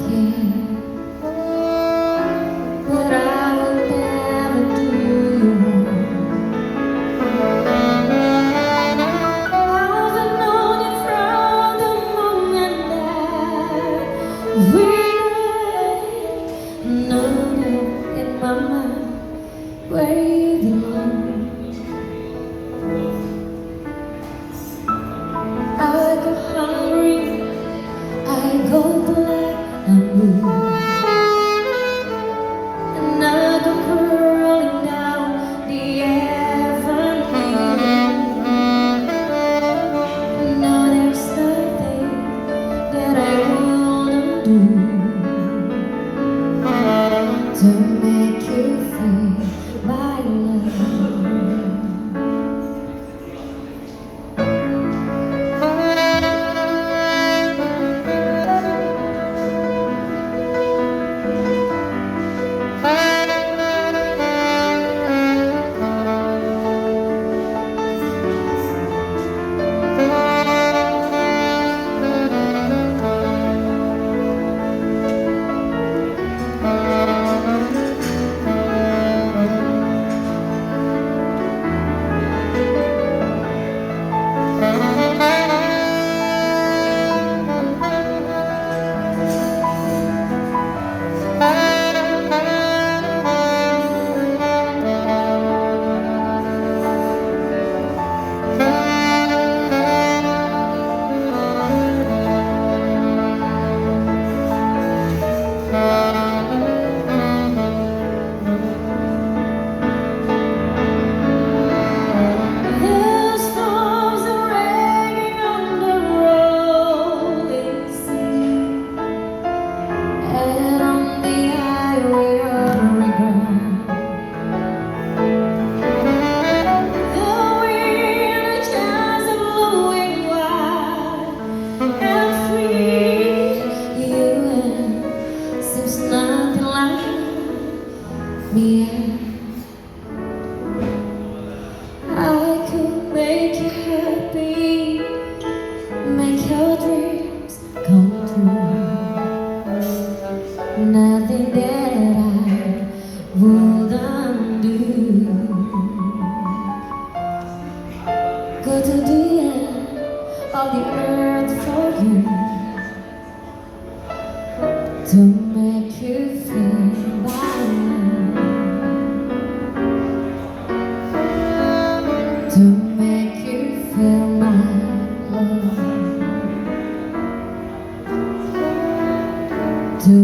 care, but I will never do you wrong. I've known you from the moment that we met. No doubt in my mind where you belong. I go hungry, I go black and blue, and I go crawling down the avenue. No, there's nothing that I wouldn't do to make you feel my love. I could make you happy, make your dreams come true. Nothing that I wouldn't do. Go to the end of the earth for you, to make you feel right, to make you feel my love, to